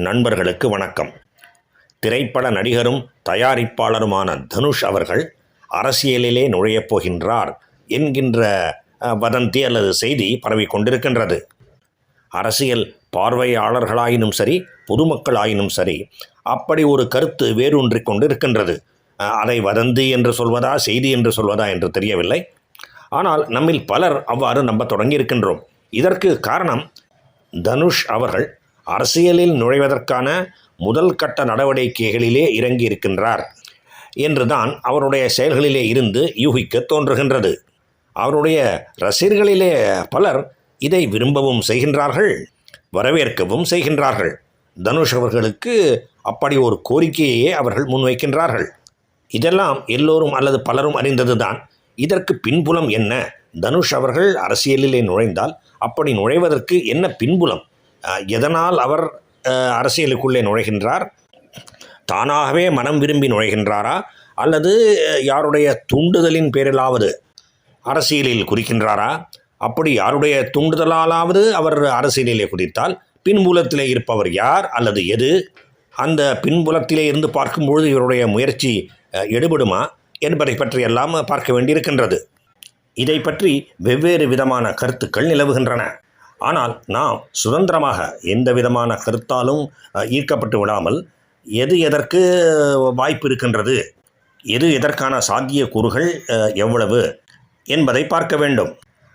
நண்பர்களுக்கு வணக்கம். திரைப்பட நடிகரும் தயாரிப்பாளருமான தனுஷ் அவர்கள் அரசியலிலே நுழையப் போகின்றார் என்கின்ற வதந்தி அல்லது செய்தி பரவி கொண்டிருக்கின்றது. அரசியல் பார்வையாளர்களாயினும் சரி, பொதுமக்களாயினும் சரி, அப்படி ஒரு கருத்து வேரூன்றி கொண்டிருக்கின்றது. அதை வதந்தி என்று சொல்வதா, செய்தி என்று சொல்வதா என்று தெரியவில்லை. ஆனால் நம்மில் பலர் அவ்வாறு நம்ப தொடங்கியிருக்கின்றோம். இதற்கு காரணம், தனுஷ் அவர்கள் அரசியலில் நுழைவதற்கான முதல் கட்ட நடவடிக்கைகளிலே இறங்கி இருக்கின்றார் என்றுதான் அவருடைய செயல்களிலே இருந்து யூகிக்க தோன்றுகின்றது. அவருடைய ரசிகர்களிலே பலர் இதை விரும்பவும் செய்கின்றார்கள், வரவேற்கவும் செய்கின்றார்கள். தனுஷ் அவர்களுக்கு அப்படி ஒரு கோரிக்கையே அவர்கள் முன்வைக்கின்றார்கள். இதெல்லாம் எல்லோரும் அல்லது பலரும் அறிந்ததுதான். இதற்கு பின்புலம் என்ன? தனுஷ் அவர்கள் அரசியலிலே நுழைந்தால் அப்படி நுழைவதற்கு என்ன பின்புலம்? எதனால் அவர் அரசியலுக்குள்ளே நுழைகின்றார்? தானாகவே மனம் விரும்பி நுழைகின்றாரா, அல்லது யாருடைய தூண்டுதலின் பேரிலாவது அரசியலில் குதிக்கின்றாரா? அப்படி யாருடைய தூண்டுதலாலாவது அவர் அரசியலிலே குதித்தால் பின்புலத்திலே இருப்பவர் யார் அல்லது எது? அந்த பின்புலத்திலே இருந்து பார்க்கும்பொழுது இவருடைய முயற்சி எடுபடுமா என்பதை பற்றியெல்லாம் பார்க்க வேண்டியிருக்கின்றது. இதை பற்றி வெவ்வேறு விதமான கருத்துக்கள் நிலவுகின்றன. ஆனால் நாம் சுதந்திரமாக எந்த விதமான கருத்தாலும் ஈர்க்கப்பட்டு விடாமல், எது எதற்கு வாய்ப்பு இருக்கின்றது, எது எதற்கான சாத்திய கூறுகள் எவ்வளவு என்பதை பார்க்க வேண்டும்.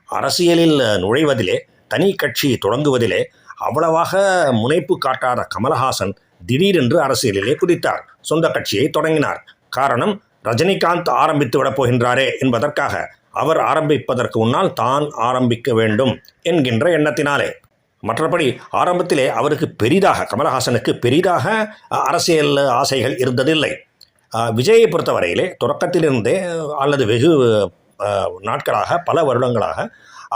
அரசியலில் நுழைவதிலே, தனி கட்சி தொடங்குவதிலே அவ்வளவாக முனைப்பு காட்டாத கமலஹாசன் திடீரென்று அரசியலிலே குதித்தார். சொந்த கட்சியை தொடங்கினார். காரணம், ரஜினிகாந்த் ஆரம்பித்து விடப் போகின்றாரே என்பதற்காக. அவர் ஆரம்பிப்பதற்கு முன்னால் தான் ஆரம்பிக்க வேண்டும் என்கின்ற எண்ணத்தினாலே. மற்றபடி ஆரம்பத்திலே அவருக்கு பெரிதாக, கமலஹாசனுக்கு பெரிதாக அரசியல் ஆசைகள் இருந்ததில்லை. விஜயை பொறுத்தவரையிலே தொடக்கத்திலிருந்தே அல்லது வெகு நாட்களாக, பல வருடங்களாக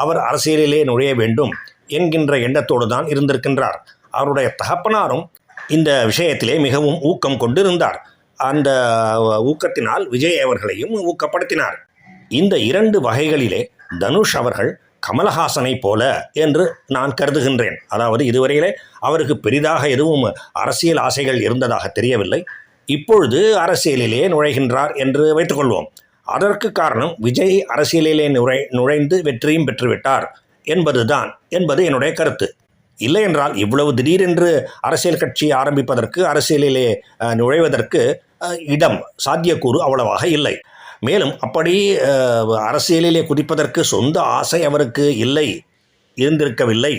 அவர் அரசியலிலே நுழைய வேண்டும் என்கின்ற எண்ணத்தோடு தான் இருந்திருக்கின்றார். அவருடைய தகப்பனாரும் இந்த விஷயத்திலே மிகவும் ஊக்கம் கொண்டிருந்தார். அந்த ஊக்கத்தினால் விஜய் அவர்களையும் ஊக்கப்படுத்தினார். இந்த இரண்டு வகைகளிலே தனுஷ் அவர்கள் கமலஹாசனை போல என்று நான் கருதுகின்றேன். அதாவது இதுவரையிலே அவருக்கு பெரிதாக எதுவும் அரசியல் ஆசைகள் இருந்ததாக தெரியவில்லை. இப்பொழுது அரசியலிலே நுழைகின்றார் என்று வைத்துக்கொள்வோம். அதற்கு காரணம், விஜய் அரசியலிலே நுழைந்து வெற்றியும் பெற்றுவிட்டார் என்பது என்னுடைய கருத்து. இல்லை என்றால் இவ்வளவு திடீரென்று அரசியல் கட்சி ஆரம்பிப்பதற்கு, அரசியலிலே நுழைவதற்கு இடம், சாத்தியக்கூறு அவ்வளவாக இல்லை. மேலும் அப்படி அரசியலிலே குதிப்பதற்கு சொந்த ஆசை அவருக்கு இருந்திருக்கவில்லை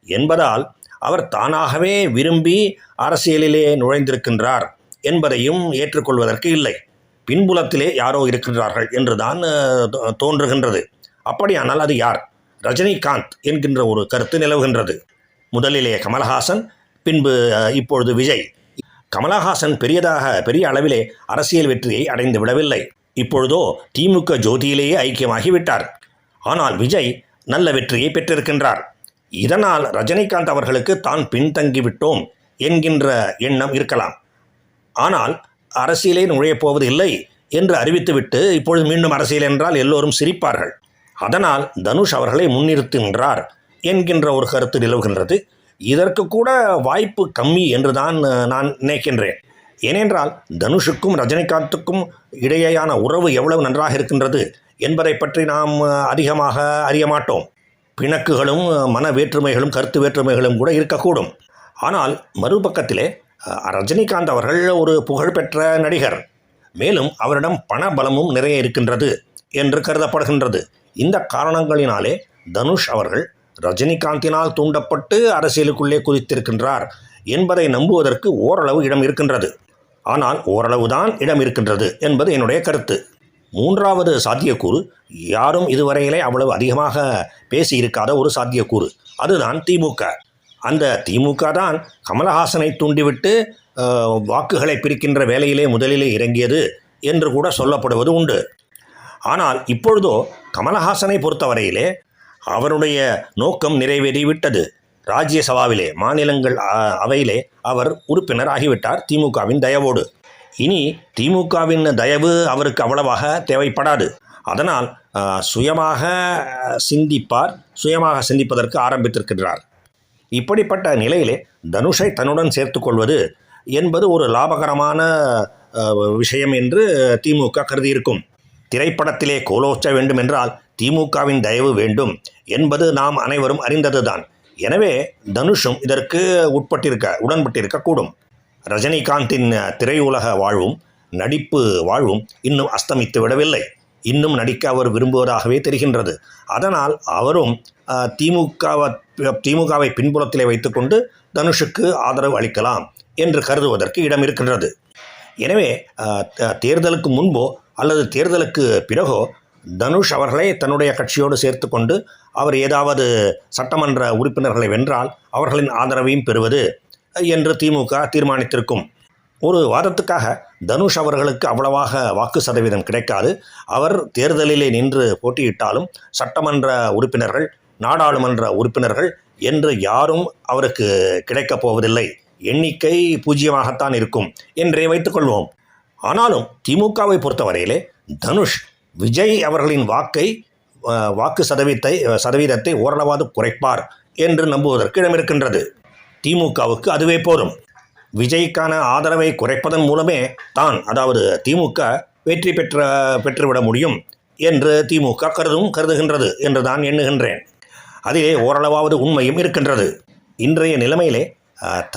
என்பதால் அவர் தானாகவே விரும்பி அரசியலிலே நுழைந்திருக்கின்றார் என்பதையும் ஏற்றுக்கொள்வதற்கு இல்லை. பின்புலத்திலே யாரோ இருக்கின்றார்கள் என்றுதான் தோன்றுகின்றது. அப்படியானால் அது யார்? ரஜினிகாந்த் என்கின்ற ஒரு கருத்து நிலவுகின்றது. முதலிலே கமலஹாசன், பின்பு இப்பொழுது விஜய். கமலஹாசன் பெரிய அளவிலே அரசியல் வெற்றியை அடைந்து விடவில்லை. இப்பொழுதோ திமுக ஜோதியிலேயே ஐக்கியமாகிவிட்டார். ஆனால் விஜய் நல்ல வெற்றியை பெற்றிருக்கின்றார். இதனால் ரஜினிகாந்த் அவர்களுக்கு தான் பின்தங்கிவிட்டோம் என்கின்ற எண்ணம் இருக்கலாம். ஆனால் அரசியலே நுழையப் போவது இல்லை என்று அறிவித்துவிட்டு இப்பொழுது மீண்டும் அரசியல் என்றால் எல்லோரும் சிரிப்பார்கள். அதனால் தனுஷ் அவர்களை முன்னிறுத்துகின்றார் என்கின்ற ஒரு கருத்து நிலவுகின்றது. இதற்கு கூட வாய்ப்பு கம்மி என்றுதான் நான் நினைக்கின்றேன். ஏனென்றால் தனுஷுக்கும் ரஜினிகாந்துக்கும் இடையேயான உறவு எவ்வளவு நன்றாக இருக்கின்றது என்பதை பற்றி நாம் அதிகமாக அறிய மாட்டோம். பிணக்குகளும் மன வேற்றுமைகளும் கருத்து வேற்றுமைகளும் கூட இருக்கக்கூடும். ஆனால் மறுபக்கத்திலே ரஜினிகாந்த் அவர்கள் ஒரு புகழ்பெற்ற நடிகர். மேலும் அவரிடம் பண பலமும் நிறைய இருக்கின்றது என்று கருதப்படுகின்றது. இந்த காரணங்களினாலே தனுஷ் அவர்கள் ரஜினிகாந்தினால் தூண்டப்பட்டு அரசியலுக்குள்ளே குதித்திருக்கின்றார் என்பதை நம்புவதற்கு ஓரளவு இடம் இருக்கின்றது. ஆனால் ஓரளவுதான் இடம் இருக்கின்றது என்பது என்னுடைய கருத்து. மூன்றாவது சாத்தியக்கூறு, யாரும் இதுவரையிலே அவ்வளவு அதிகமாக பேசியிருக்காத ஒரு சாத்தியக்கூறு, அதுதான் திமுக. அந்த திமுக தான் கமலஹாசனை தூண்டிவிட்டு வாக்குகளை பிரிக்கின்ற வேலையிலே முதலிலே இறங்கியது என்று கூட சொல்லப்படுவது உண்டு. ஆனால் இப்பொழுதோ கமலஹாசனை பொறுத்தவரையிலே அவருடைய நோக்கம் நிறைவேறிவிட்டது. ராஜ்யசபாவிலே, மாநிலங்கள் அவையிலே அவர் உறுப்பினர் ஆகிவிட்டார் திமுகவின் தயவோடு. இனி திமுகவின் தயவு அவருக்கு அவ்வளவாக தேவைப்படாது. அதனால் சுயமாக சிந்திப்பதற்கு ஆரம்பித்திருக்கிறார். இப்படிப்பட்ட நிலையிலே தனுஷை தன்னுடன் சேர்த்து கொள்வது என்பது ஒரு லாபகரமான விஷயம் என்று திமுக கருதியிருக்கும். திரைப்படத்திலே கோலோச்ச வேண்டும் என்றால் திமுகவின் தயவு வேண்டும் என்பது நாம் அனைவரும் அறிந்ததுதான். எனவே தனுஷும் இதற்கு உடன்பட்டிருக்கக்கூடும். ரஜினிகாந்தின் திரையுலக வாழ்வும் நடிப்பு வாழ்வும் இன்னும் அஸ்தமித்து விடவில்லை. இன்னும் நடிக்க அவர் விரும்புவதாகவே தெரிகின்றது. அதனால் அவரும் திமுகவை பின்புலத்திலே வைத்துக்கொண்டு தனுஷுக்கு ஆதரவு அளிக்கலாம் என்று கருதுவதற்கு இடம் இருக்கின்றது. எனவே தேர்தலுக்கு முன்போ அல்லது தேர்தலுக்கு பிறகோ தனுஷ் அவர்களை தன்னுடைய கட்சியோடு சேர்த்து கொண்டு அவர் ஏதாவது சட்டமன்ற உறுப்பினர்களை வென்றால் அவர்களின் ஆதரவையும் பெறுவது என்று திமுக தீர்மானித்திருக்கும். ஒரு வாதத்துக்காக தனுஷ் அவர்களுக்கு அவ்வளவாக வாக்கு சதவீதம் கிடைக்காது. அவர் தேர்தலிலே நின்று போட்டியிட்டாலும் சட்டமன்ற உறுப்பினர்கள், நாடாளுமன்ற உறுப்பினர்கள் என்று யாரும் அவருக்கு கிடைக்கப் போவதில்லை. எண்ணிக்கை பூஜ்ஜியமாகத்தான் இருக்கும் என்றே வைத்துக்கொள்வோம். ஆனாலும் திமுகவை பொறுத்தவரையிலே தனுஷ் விஜய் அவர்களின் வாக்கு சதவீதத்தை ஓரளவாவது குறைப்பார் என்று நம்புவதற்கு இடமிருக்கின்றது. திமுகவுக்கு அதுவே போதும். விஜய்க்கான ஆதரவை குறைப்பதன் மூலமே அதாவது திமுக வெற்றி பெற்றுவிட முடியும் என்று திமுக கருதுகின்றது என்று தான் எண்ணுகின்றேன். அதிலே ஓரளவாவது உண்மையும் இருக்கின்றது. இன்றைய நிலைமையிலே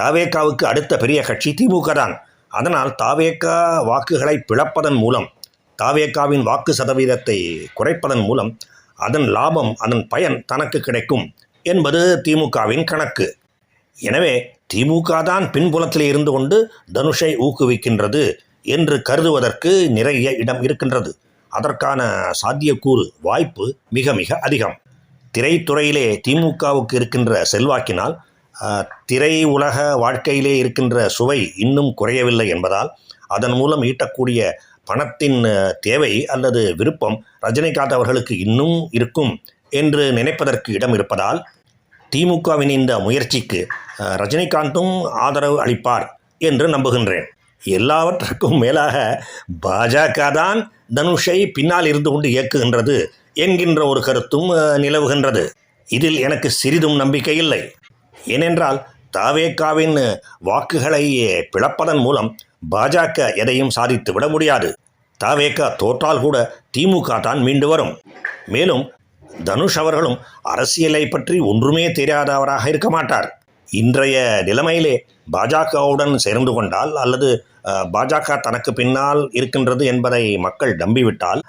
தவேகாவுக்கு அடுத்த பெரிய கட்சி திமுக தான். அதனால் தவேகா வாக்குகளை பிளப்பதன் மூலம், தவேகாவின் வாக்கு சதவீதத்தை குறைப்பதன் மூலம் அதன் லாபம், அதன் பயன் தனக்கு கிடைக்கும் என்பது திமுகவின் கணக்கு. எனவே திமுக தான் பின்புலத்திலே இருந்து கொண்டு தனுஷை ஊக்குவிக்கின்றது என்று கருதுவதற்கு நிறைய இடம் இருக்கின்றது. அதற்கான சாத்தியக்கூறு, வாய்ப்பு மிக மிக அதிகம். திரைத்துறையிலே திமுகவுக்கு இருக்கின்ற செல்வாக்கினால் திரை உலக வாழ்க்கையிலே இருக்கின்ற சுவை இன்னும் குறையவில்லை என்பதால் அதன் மூலம் ஈட்டக்கூடிய பணத்தின் தேவை அல்லது விருப்பம் ரஜினிகாந்த் அவர்களுக்கு இன்னும் இருக்கும் என்று நினைப்பதற்கு இடம் இருப்பதால் திமுகவின் இந்த முயற்சிக்கு ரஜினிகாந்தும் ஆதரவு அளிப்பார் என்று நம்புகின்றேன். எல்லாவற்றுக்கும் மேலாக பாஜக தான் தனுஷை பின்னால் இருந்து கொண்டு இயக்குகின்றது என்கின்ற ஒரு கருத்தும் நிலவுகின்றது. இதில் எனக்கு சிறிதும் நம்பிக்கை இல்லை. ஏனென்றால் தவேகாவின் வாக்குகளை பிளப்பதன் மூலம் பாஜக எதையும் சாதித்து விட முடியாது. தவேகா தோற்றால் கூட திமுக தான் மீண்டு வரும். மேலும் தனுஷ் அவர்களும் அரசியலை பற்றி ஒன்றுமே தெரியாதவராக இருக்க மாட்டார். இன்றைய நிலைமையிலே பாஜகவுடன் சேர்ந்து கொண்டால் அல்லது பாஜக தனக்கு பின்னால் இருக்கின்றது என்பதை மக்கள் நம்பிவிட்டால்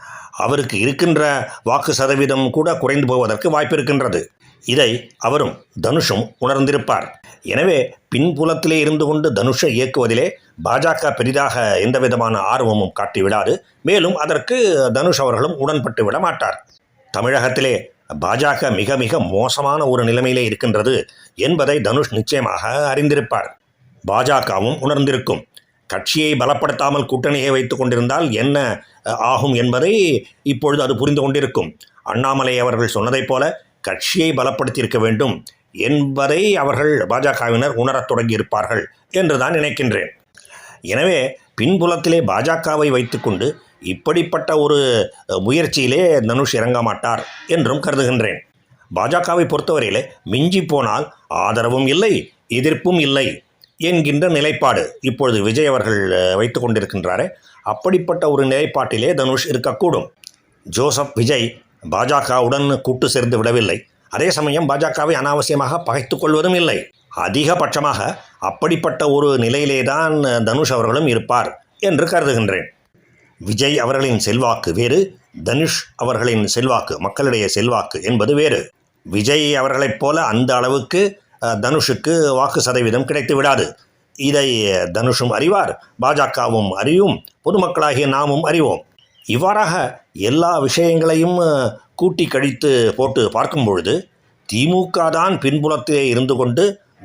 அவருக்கு இருக்கின்ற வாக்கு சதவீதம் கூட குறைந்து போவதற்கு வாய்ப்பு இருக்கின்றது. இதை அவரும் தனுஷும் உணர்ந்திருப்பார். எனவே பின்புலத்திலே இருந்து கொண்டு தனுஷை இயக்குவதிலே பாஜக பெரிதாக எந்த விதமான ஆர்வமும் காட்டிவிடாது. மேலும் அதற்கு தனுஷ் அவர்களும் உடன்பட்டு விட மாட்டார். தமிழகத்திலே பாஜக மிக மிக மோசமான ஒரு நிலைமையிலே இருக்கின்றது என்பதை தனுஷ் நிச்சயமாக அறிந்திருப்பார். பாஜகவும் உணர்ந்திருக்கும். கட்சியை பலப்படுத்தாமல் கூட்டணியை வைத்துக் கொண்டிருந்தால் என்ன ஆகும் என்பதை இப்பொழுது அது புரிந்து கொண்டிருக்கும். அண்ணாமலை அவர்கள் சொன்னதைப் போல கட்சியை பலப்படுத்தியிருக்க வேண்டும் என்பதை அவர்கள் பாஜகவினர் உணரத் தொடங்கியிருப்பார்கள் என்று தான் நினைக்கின்றேன். எனவே பின்புலத்திலே பாஜகவை வைத்துக்கொண்டு இப்படிப்பட்ட ஒரு முயற்சியிலே தனுஷ் இறங்க மாட்டார் என்றும் கருதுகின்றேன். பாஜகவை பொறுத்தவரையிலே மிஞ்சி போனால் ஆதரவும் இல்லை, எதிர்ப்பும் இல்லை என்கின்ற நிலைப்பாடு இப்பொழுது விஜய் அவர்கள் வைத்து கொண்டிருக்கின்றாரே, அப்படிப்பட்ட ஒரு நிலைப்பாட்டிலே தனுஷ் இருக்கக்கூடும். ஜோசப் விஜய் பாஜகவுடன் கூட்டு சேர்ந்து விடவில்லை. அதே சமயம் பாஜகவை அனாவசியமாக பகைத்து கொள்வதும் இல்லை. அதிகபட்சமாக அப்படிப்பட்ட ஒரு நிலையிலே தான் தனுஷ் அவர்களும் இருப்பார் என்று கருதுகின்றேன். விஜய் அவர்களின் செல்வாக்கு வேறு, தனுஷ் அவர்களின் செல்வாக்கு, மக்களிடையே செல்வாக்கு என்பது வேறு. விஜய் அவர்களைப் போல அந்த அளவுக்கு தனுஷுக்கு வாக்கு சதவீதம் கிடைத்து விடாது. இதை தனுஷும் அறிவார், பாஜகவும் அறியும், பொதுமக்களாகிய நாமும் அறிவோம். இவ்வாறாக எல்லா விஷயங்களையும் கூட்டி கழித்து போட்டு பார்க்கும் பொழுது திமுக தான் பின்புலத்திலே இருந்து கொண்டு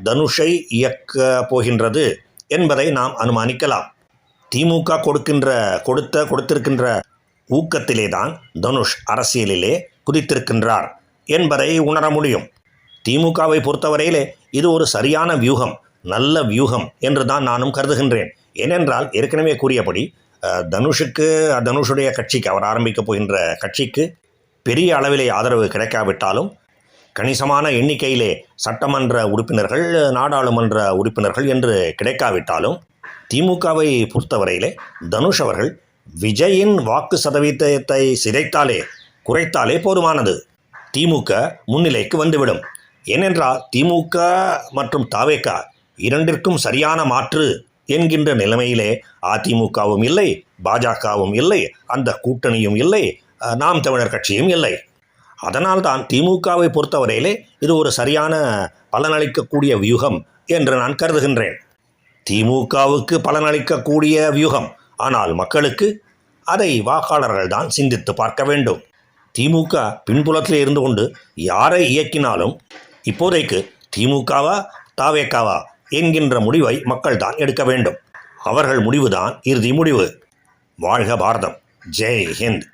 தனுஷை இயக்க போகின்றது என்பதை நாம் அனுமானிக்கலாம். திமுக கொடுத்திருக்கின்ற ஊக்கத்திலே தான் தனுஷ் அரசியலிலே குதித்திருக்கின்றார் என்பதை உணர முடியும். திமுகவை பொறுத்தவரையிலே இது ஒரு சரியான வியூகம், நல்ல வியூகம் என்று தான் நானும் கருதுகின்றேன். ஏனென்றால் ஏற்கனவே கூறியபடி தனுஷுடைய கட்சிக்கு, அவர் ஆரம்பிக்கப் போகின்ற கட்சிக்கு பெரிய அளவிலே ஆதரவு கிடைக்காவிட்டாலும் கணிசமான எண்ணிக்கையிலே சட்டமன்ற உறுப்பினர்கள், நாடாளுமன்ற உறுப்பினர்கள் என்று கிடைக்காவிட்டாலும் திமுகவை பொறுத்தவரையிலே தனுஷ் அவர்கள் விஜயின் வாக்கு சதவீதத்தை குறைத்தாலே போதுமானது. திமுக முன்னிலைக்கு வந்துவிடும். ஏனென்றால் திமுக மற்றும் தாவேக இரண்டிற்கும் சரியான மாற்று என்கின்ற நிலைமையிலே அதிமுகவும் இல்லை, பாஜகவும் இல்லை, அந்த கூட்டணியும் இல்லை, நாம் தமிழர் கட்சியும் இல்லை. அதனால்தான் திமுகவை பொறுத்தவரையிலே இது ஒரு சரியான பலனளிக்கக்கூடிய வியூகம் என்று நான் கருதுகின்றேன். திமுகவுக்கு பலனளிக்கக்கூடிய வியூகம், ஆனால் மக்களுக்கு அதை வாக்காளர்கள் தான் சிந்தித்து பார்க்க வேண்டும். திமுக பின்புலத்தில் இருந்து கொண்டு யாரை இயக்கினாலும் இப்போதைக்கு திமுகவா தாவேக்காவா என்கின்ற முடிவை மக்கள் தான் எடுக்க வேண்டும். அவர்கள் முடிவுதான் இறுதி முடிவு. வாழ்க பாரதம். ஜெய் ஹிந்த்.